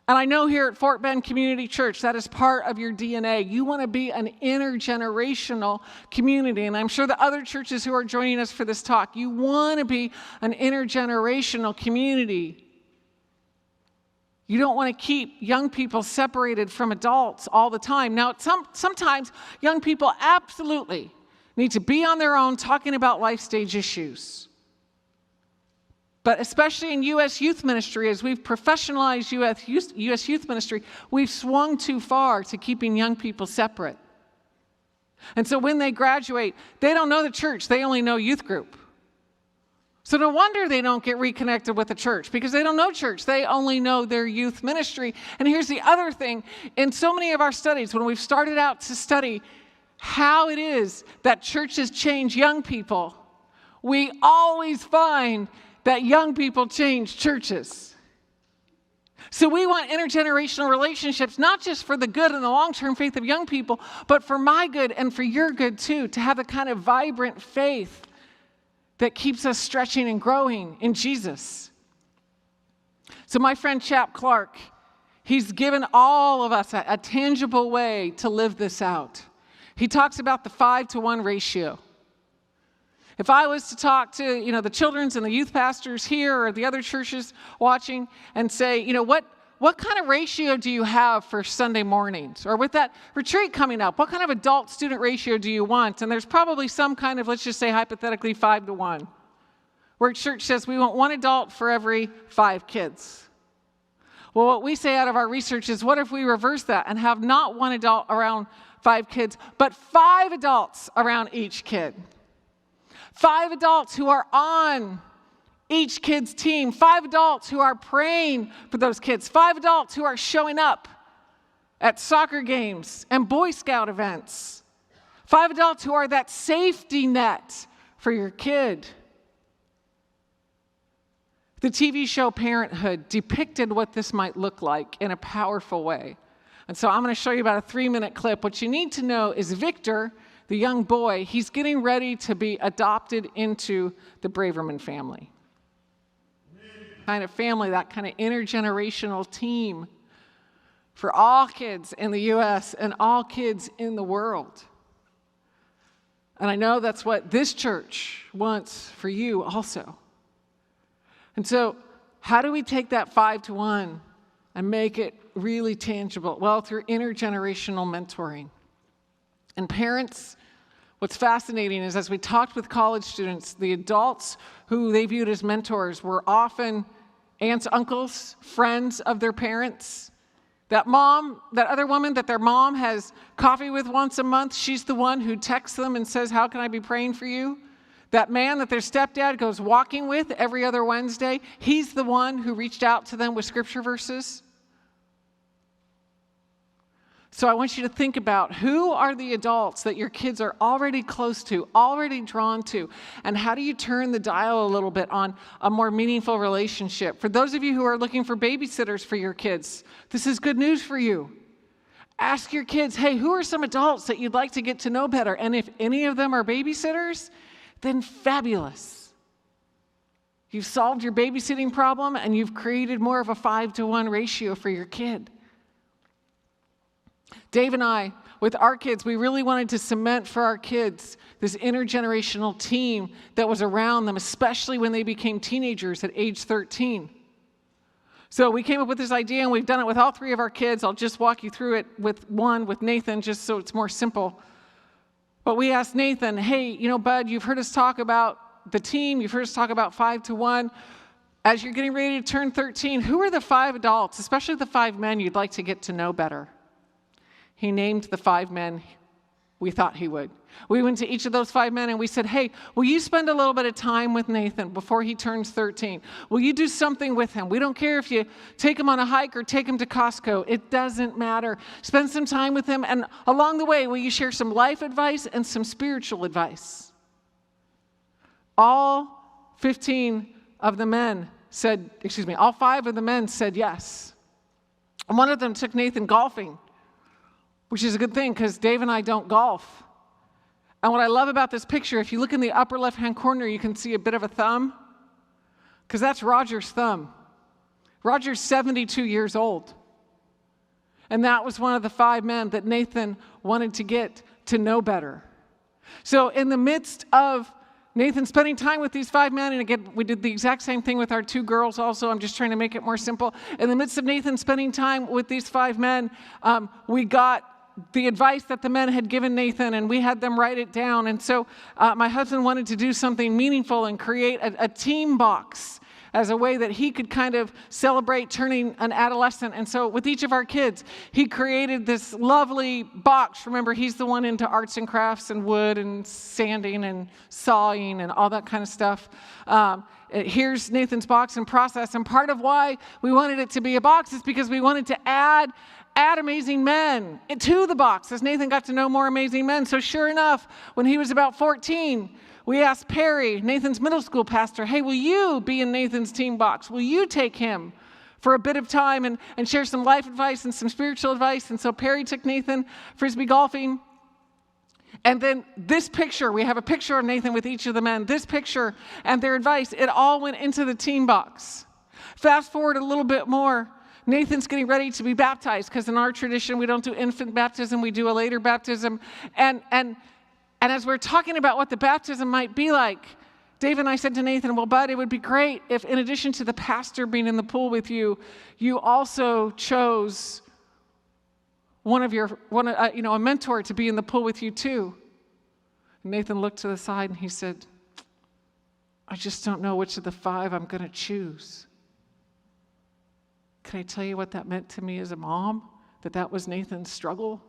And I know here at Fort Bend Community Church, that is part of your DNA. You want to be an intergenerational community. And I'm sure the other churches who are joining us for this talk, you want to be an intergenerational community. You don't want to keep young people separated from adults all the time. Now, sometimes young people absolutely need to be on their own talking about life stage issues. But especially in U.S. youth ministry, as we've professionalized U.S. youth ministry, we've swung too far to keeping young people separate. And so when they graduate, they don't know the church, they only know youth group. So no wonder they don't get reconnected with the church, because they don't know church, they only know their youth ministry. And here's the other thing, in so many of our studies, when we've started out to study how it is that churches change young people, we always find that young people change churches. So we want intergenerational relationships, not just for the good and the long-term faith of young people, but for my good and for your good too, to have the kind of vibrant faith that keeps us stretching and growing in Jesus. So my friend Chap Clark, he's given all of us a tangible way to live this out. He talks about the 5-to-1 ratio. If I was to talk to, the children's and the youth pastors here or the other churches watching and say, what kind of ratio do you have for Sunday mornings? Or with that retreat coming up, what kind of adult-student ratio do you want? And there's probably some kind of, let's just say hypothetically, 5-to-1, where church says we want 1 adult for every 5 kids. Well, what we say out of our research is, what if we reverse that and have not 1 adult around 5 kids, but 5 adults around each kid? 5 adults who are on each kid's team. 5 adults who are praying for those kids. 5 adults who are showing up at soccer games and Boy Scout events. 5 adults who are that safety net for your kid. The TV show Parenthood depicted what this might look like in a powerful way. And so I'm going to show you about a 3-minute clip. What you need to know is Victor, the young boy, he's getting ready to be adopted into the Braverman family. Kind of family, that kind of intergenerational team for all kids in the U.S. and all kids in the world. And I know that's what this church wants for you also. And so, How do we take that 5-to-1 and make it really tangible? Well, through intergenerational mentoring. And parents, what's fascinating is as we talked with college students, the adults who they viewed as mentors were often aunts, uncles, friends of their parents. That mom, that other woman that their mom has coffee with once a month, she's the one who texts them and says, how can I be praying for you? That man that their stepdad goes walking with every other Wednesday, he's the one who reached out to them with scripture verses. So I want you to think about who are the adults that your kids are already close to, already drawn to, and how do you turn the dial a little bit on a more meaningful relationship? For those of you who are looking for babysitters for your kids, this is good news for you. Ask your kids, hey, who are some adults that you'd like to get to know better? And if any of them are babysitters, then fabulous. You've solved your babysitting problem and you've created more of a 5-to-1 ratio for your kid. Dave and I, with our kids, we really wanted to cement for our kids this intergenerational team that was around them, especially when they became teenagers at age 13. So we came up with this idea, and we've done it with all 3 of our kids. I'll just walk you through it with Nathan, just so it's more simple. But we asked Nathan, hey, bud, you've heard us talk about the team. You've heard us talk about 5-to-1. As you're getting ready to turn 13, who are the 5 adults, especially the 5 men you'd like to get to know better? He named the 5 men we thought he would. We went to each of those 5 men and we said, hey, will you spend a little bit of time with Nathan before he turns 13? Will you do something with him? We don't care if you take him on a hike or take him to Costco. It doesn't matter. Spend some time with him, and along the way, will you share some life advice and some spiritual advice? All 15 of the men said, all 5 of the men said yes. And one of them took Nathan golfing, which is a good thing because Dave and I don't golf. And what I love about this picture, if you look in the upper left-hand corner, you can see a bit of a thumb, because that's Roger's thumb. Roger's 72 years old. And that was one of the 5 men that Nathan wanted to get to know better. So in the midst of Nathan spending time with these 5 men, and again, we did the exact same thing with our 2 girls also. I'm just trying to make it more simple. In the midst of Nathan spending time with these 5 men, we got the advice that the men had given Nathan, and we had them write it down. And so my husband wanted to do something meaningful and create a team box as a way that he could kind of celebrate turning an adolescent. And so with each of our kids, he created this lovely box. Remember, he's the one into arts and crafts and wood and sanding and sawing and all that kind of stuff. Here's Nathan's box and process. And part of why we wanted it to be a box is because we wanted to add amazing men to the box as Nathan got to know more amazing men. So sure enough, when he was about 14, we asked Perry, Nathan's middle school pastor, hey, will you be in Nathan's team box? Will you take him for a bit of time and share some life advice and some spiritual advice? And so Perry took Nathan frisbee golfing. And then this picture, we have a picture of Nathan with each of the men. This picture and their advice, it all went into the team box. Fast forward a little bit more. Nathan's getting ready to be baptized, because in our tradition, we don't do infant baptism, we do a later baptism. And as we're talking about what the baptism might be like, Dave and I said to Nathan, well, bud, it would be great if in addition to the pastor being in the pool with you, you also chose a mentor to be in the pool with you too. And Nathan looked to the side and he said, I just don't know which of the 5 I'm going to choose. Can I tell you what that meant to me as a mom? That was Nathan's struggle,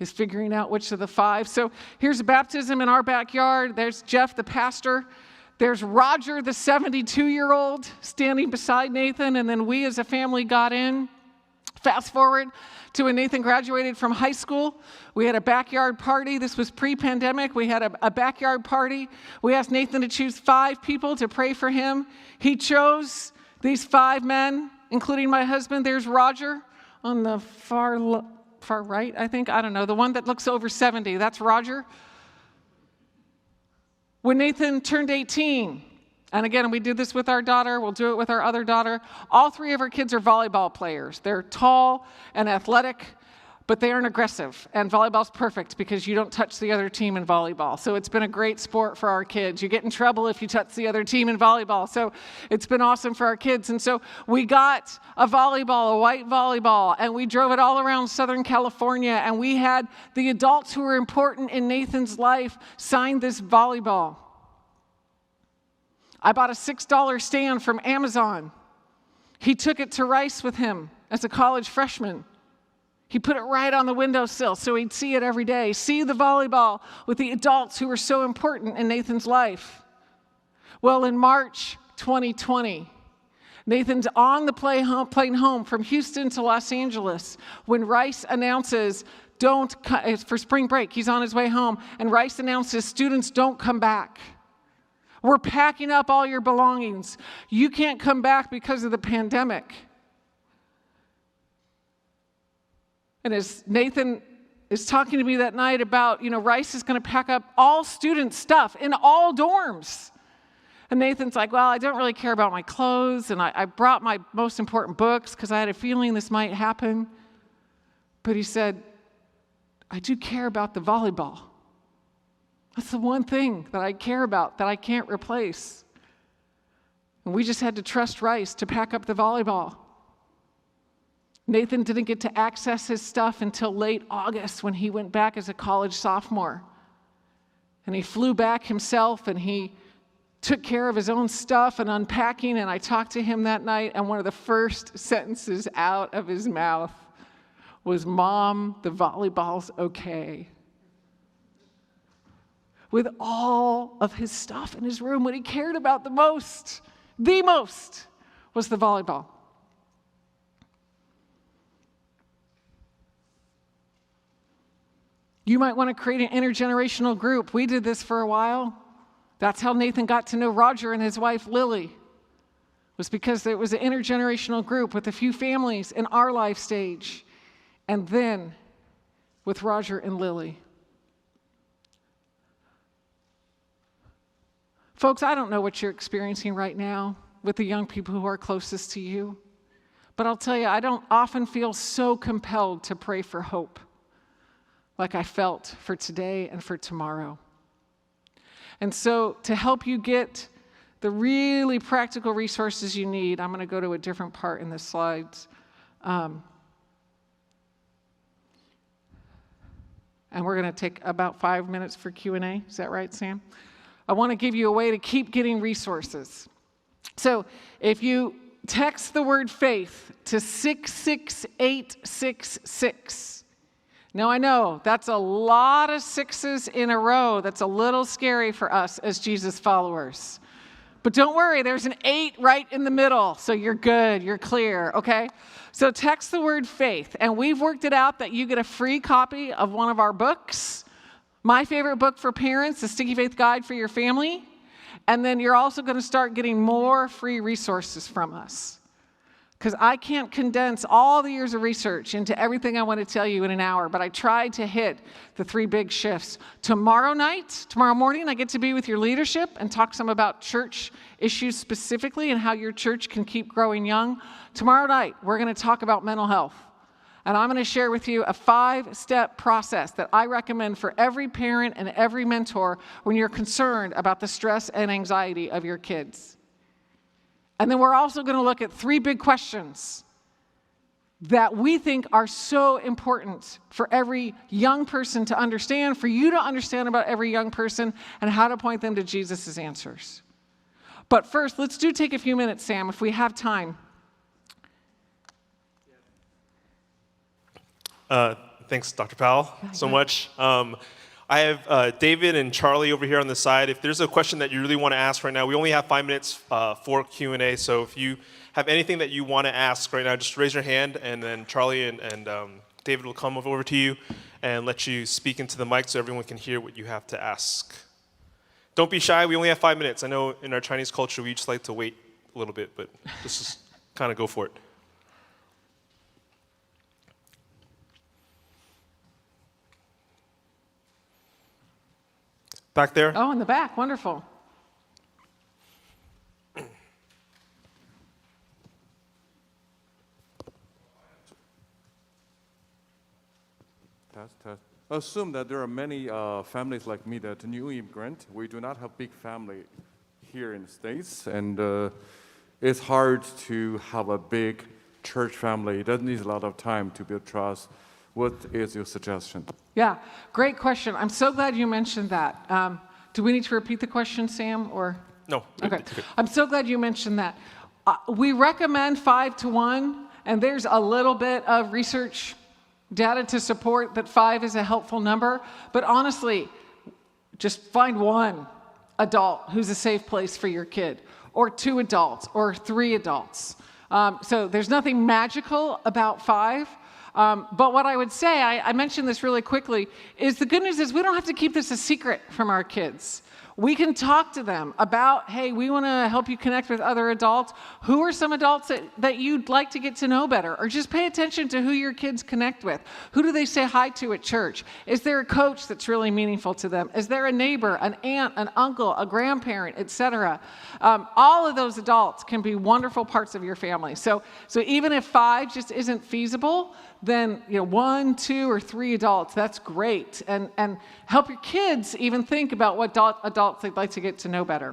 is figuring out which of the 5. So here's a baptism in our backyard. There's Jeff, the pastor. There's Roger, the 72-year-old, standing beside Nathan. And then we as a family got in. Fast forward to when Nathan graduated from high school. We had a backyard party. This was pre-pandemic. We had a backyard party. We asked Nathan to choose 5 people to pray for him. He chose these 5 men, including my husband. There's Roger on the far right, I think. I don't know. The one that looks over 70. That's Roger. When Nathan turned 18, and again, we did this with our daughter. We'll do it with our other daughter. All 3 of our kids are volleyball players. They're tall and athletic. but they aren't aggressive. And volleyball's perfect because you don't touch the other team in volleyball. So it's been a great sport for our kids. You get in trouble if you touch the other team in volleyball. So it's been awesome for our kids. And so we got a volleyball, a white volleyball, and we drove it all around Southern California. And we had the adults who were important in Nathan's life sign this volleyball. I bought a $6 stand from Amazon. He took it to Rice with him as a college freshman. He put it right on the windowsill so he'd see it every day, see the volleyball with the adults who were so important in Nathan's life. Well, in March 2020, Nathan's on the plane home from Houston to Los Angeles when Rice announces, for spring break, he's on his way home, and Rice announces, students don't come back. We're packing up all your belongings. You can't come back because of the pandemic. And as Nathan is talking to me that night about, Rice is going to pack up all student stuff in all dorms. And Nathan's like, well, I don't really care about my clothes, and I brought my most important books because I had a feeling this might happen. But he said, I do care about the volleyball. That's the one thing that I care about that I can't replace. And we just had to trust Rice to pack up the volleyball. Nathan didn't get to access his stuff until late August when he went back as a college sophomore. And he flew back himself and he took care of his own stuff and unpacking. And I talked to him that night, and one of the first sentences out of his mouth was, Mom, the volleyball's okay. With all of his stuff in his room, what he cared about the most was the volleyball. You might want to create an intergenerational group. We did this for a while. That's how Nathan got to know Roger and his wife Lily, was because there was an intergenerational group with a few families in our life stage, and then with Roger and Lily. Folks, I don't know what you're experiencing right now with the young people who are closest to you, but I'll tell you, I don't often feel so compelled to pray for hope like I felt for today and for tomorrow. And so to help you get the really practical resources you need, I'm going to go to a different part in the slides. And we're going to take about 5 minutes for Q&A. Is that right, Sam? I want to give you a way to keep getting resources. So if you text the word faith to 66866, now, I know that's a lot of sixes in a row. That's a little scary for us as Jesus followers. But don't worry, there's an 8 right in the middle, so you're good, you're clear, okay? So text the word faith, and we've worked it out that you get a free copy of one of our books. My favorite book for parents, The Sticky Faith Guide for Your Family. And then you're also going to start getting more free resources from us. Because I can't condense all the years of research into everything I want to tell you in an hour, but I tried to hit the 3 big shifts. Tomorrow morning, I get to be with your leadership and talk some about church issues specifically and how your church can keep growing young. Tomorrow night, we're going to talk about mental health. And I'm going to share with you a 5-step process that I recommend for every parent and every mentor when you're concerned about the stress and anxiety of your kids. And then we're also going to look at 3 big questions that we think are so important for every young person to understand, for you to understand about every young person, and how to point them to Jesus' answers. But first, let's take a few minutes, Sam, if we have time. Thanks, Dr. Powell, so much. I have David and Charlie over here on the side. If there's a question that you really want to ask right now, we only have 5 minutes for Q&A. So if you have anything that you want to ask right now, just raise your hand, and then Charlie and David will come over to you and let you speak into the mic so everyone can hear what you have to ask. Don't be shy. We only have 5 minutes. I know in our Chinese culture, we just like to wait a little bit, but let's just kind of go for it. Back there? Oh, in the back. Wonderful. Test. Assume that there are many families like me that are new immigrant. We do not have big family here in the States, and it's hard to have a big church family. It doesn't need a lot of time to build trust. What is your suggestion? Yeah, great question. I'm so glad you mentioned that. Do we need to repeat the question, Sam, or? No. Okay. It's good. I'm so glad you mentioned that. We recommend 5 to 1, and there's a little bit of research data to support that 5 is a helpful number. But honestly, just find one adult who's a safe place for your kid, or 2 adults, or 3 adults. So there's nothing magical about 5. But what I would say, I mentioned this really quickly, is the good news is we don't have to keep this a secret from our kids. We can talk to them about, hey, we want to help you connect with other adults. Who are some adults that you'd like to get to know better? Or just pay attention to who your kids connect with. Who do they say hi to at church? Is there a coach that's really meaningful to them? Is there a neighbor, an aunt, an uncle, a grandparent, etc.? All of those adults can be wonderful parts of your family. So even if 5 just isn't feasible, then 1, 2, or 3 adults, that's great. And help your kids even think about what adults they'd like to get to know better.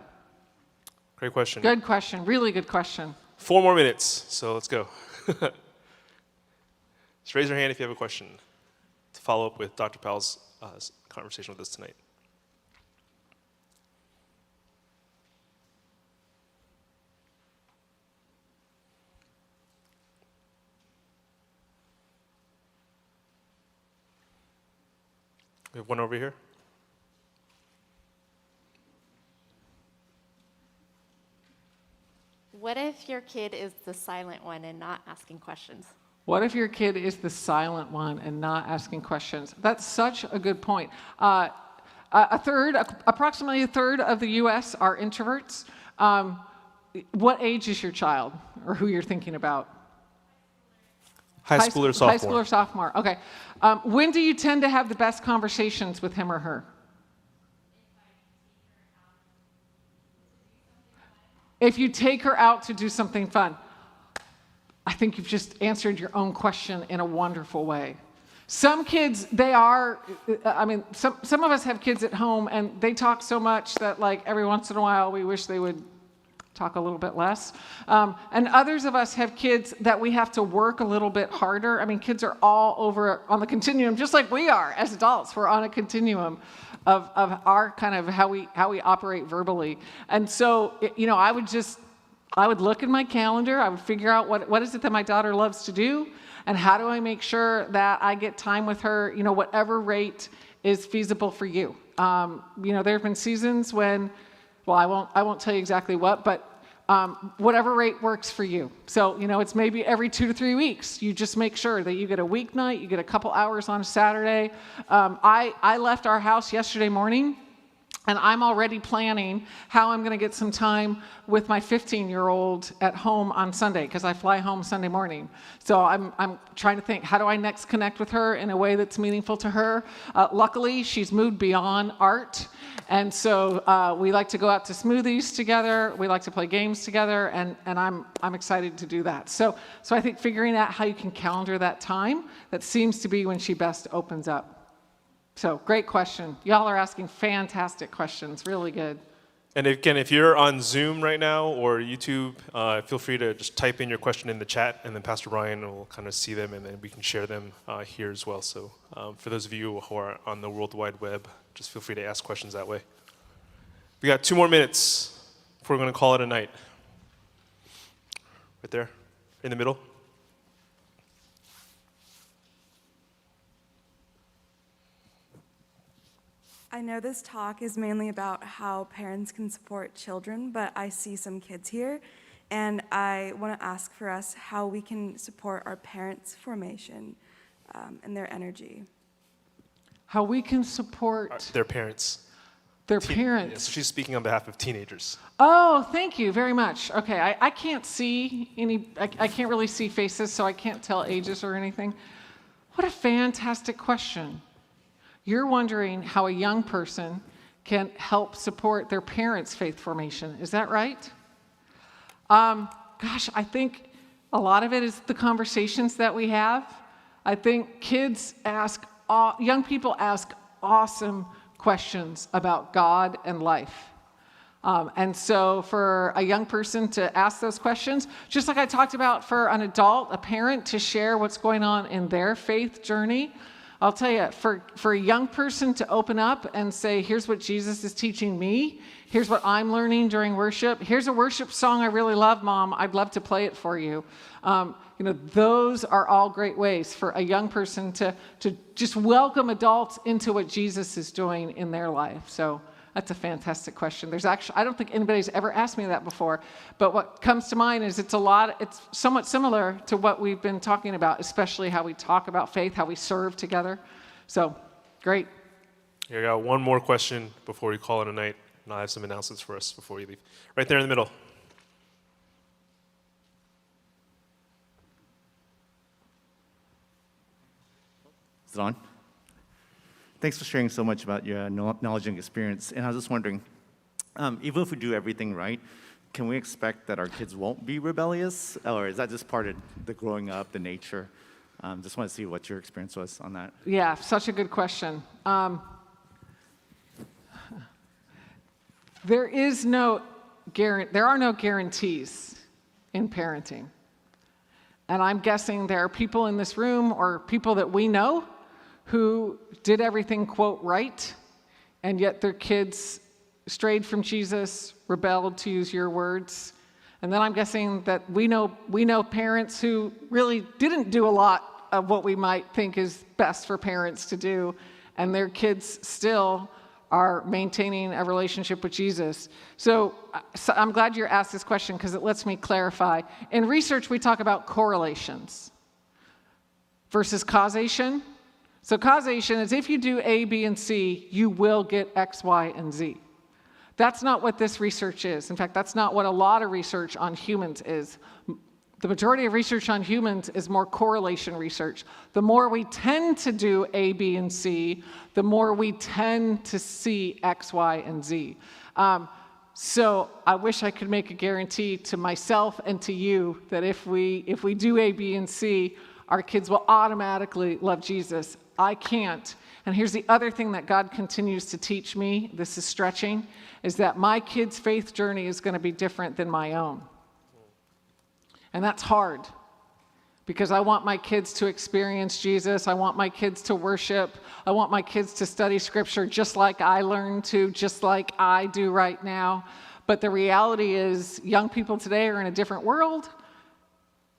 Great question. Good question. Really good question. 4 more minutes, so let's go. Just raise your hand if you have a question to follow up with Dr. Powell's conversation with us tonight. We have one over here. What if your kid is the silent one and not asking questions? What if your kid is the silent one and not asking questions? That's such a good point. Approximately a third of the U.S. are introverts. What age is your child, or who you're thinking about? High school or sophomore? High school or sophomore, okay. When do you tend to have the best conversations with him or her? If you take her out to do something fun. I think you've just answered your own question in a wonderful way. Some kids, some of us have kids at home and they talk so much that like every once in a while we wish they would talk a little bit less. And others of us have kids that we have to work a little bit harder. I mean, kids are all over on the continuum, just like we are as adults. We're on a continuum of our kind of how we operate verbally. And so, I would look at my calendar. I would figure out what is it that my daughter loves to do, and how do I make sure that I get time with her, whatever rate is feasible for you. There have been seasons when, I won't tell you exactly what, but whatever rate works for you. So, it's maybe every 2 to 3 weeks. You just make sure that you get a weeknight, you get a couple hours on a Saturday. I left our house yesterday morning, and I'm already planning how I'm going to get some time with my 15-year-old at home on Sunday, because I fly home Sunday morning. So I'm trying to think, how do I next connect with her in a way that's meaningful to her? Luckily, she's moved beyond art. And so we like to go out to smoothies together. We like to play games together, and I'm excited to do that. So I think figuring out how you can calendar that time, that seems to be when she best opens up. So great question. Y'all are asking fantastic questions. Really good. And again, if you're on Zoom right now or YouTube, feel free to just type in your question in the chat, and then Pastor Ryan will kind of see them, and then we can share them here as well. So for those of you who are on the World Wide Web, just feel free to ask questions that way. We got 2 more minutes before we're going to call it a night. Right there, in the middle. I know this talk is mainly about how parents can support children, but I see some kids here, and I want to ask for us how we can support our parents' formation and their energy. How we can support Their parents. their parents. Yes, she's speaking on behalf of teenagers. Oh, thank you very much. Okay, I can't see I can't really see faces, so I can't tell ages or anything. What a fantastic question. You're wondering how a young person can help support their parents' faith formation. Is that right? I think a lot of it is the conversations that we have. I think kids ask young people ask awesome questions about God and life. And so for a young person to ask those questions, just like I talked about for an adult, a parent to share what's going on in their faith journey, I'll tell you, for a young person to open up and say, here's what Jesus is teaching me, here's what I'm learning during worship, here's a worship song I really love, Mom, I'd love to play it for you. Those are all great ways for a young person to just welcome adults into what Jesus is doing in their life. So that's a fantastic question. I don't think anybody's ever asked me that before, but what comes to mind is it's somewhat similar to what we've been talking about, especially how we talk about faith, how we serve together. So, great. Here, I got one more question before we call it a night, and I have some announcements for us before we leave. Right there in the middle. Is it on? Thanks for sharing so much about your knowledge and experience. And I was just wondering, even if we do everything right, can we expect that our kids won't be rebellious? Or is that just part of the growing up, the nature? Just want to see what your experience was on that. Yeah, such a good question. There are no guarantees in parenting. And I'm guessing there are people in this room or people that we know who did everything, quote, right, and yet their kids strayed from Jesus, rebelled, to use your words. And then I'm guessing that we know parents who really didn't do a lot of what we might think is best for parents to do, and their kids still are maintaining a relationship with Jesus. So I'm glad you asked this question because it lets me clarify. In research, we talk about correlations versus causation. So causation is if you do A, B, and C, you will get X, Y, and Z. That's not what this research is. In fact, that's not what a lot of research on humans is. The majority of research on humans is more correlation research. The more we tend to do A, B, and C, the more we tend to see X, Y, and Z. So I wish I could make a guarantee to myself and to you that if we do A, B, and C, our kids will automatically love Jesus. I can't. And here's the other thing that God continues to teach me, this is stretching, is that my kids' faith journey is going to be different than my own. And that's hard because I want my kids to experience Jesus. I want my kids to worship. I want my kids to study scripture just like I learned to, just like I do right now. But the reality is young people today are in a different world.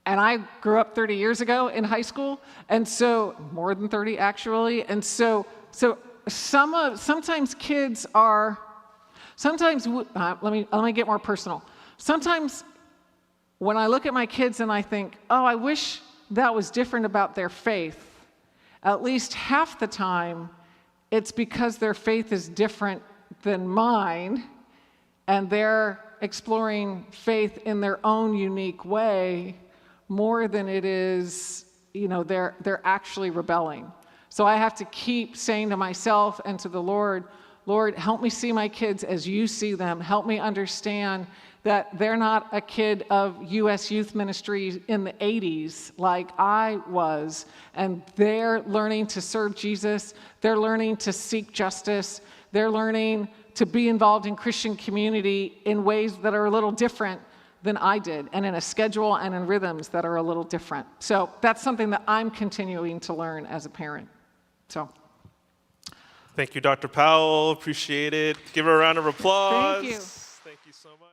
And I grew up 30 years ago in high school, and so more than 30 actually. And so sometimes kids are. Let me get more personal. Sometimes when I look at my kids and I think, oh, I wish that was different about their faith. At least half the time, it's because their faith is different than mine, and they're exploring faith in their own unique way. More than it is, they're actually rebelling. So I have to keep saying to myself and to the Lord, help me see my kids as you see them. Help me understand that they're not a kid of U.S. Youth Ministry in the 80s like I was, and they're learning to serve Jesus. They're learning to seek justice. They're learning to be involved in Christian community in ways that are a little different than I did, and in a schedule and in rhythms that are a little different. So that's something that I'm continuing to learn as a parent. So. Thank you, Dr. Powell. Appreciate it. Give her a round of applause. Thank you. Thank you so much.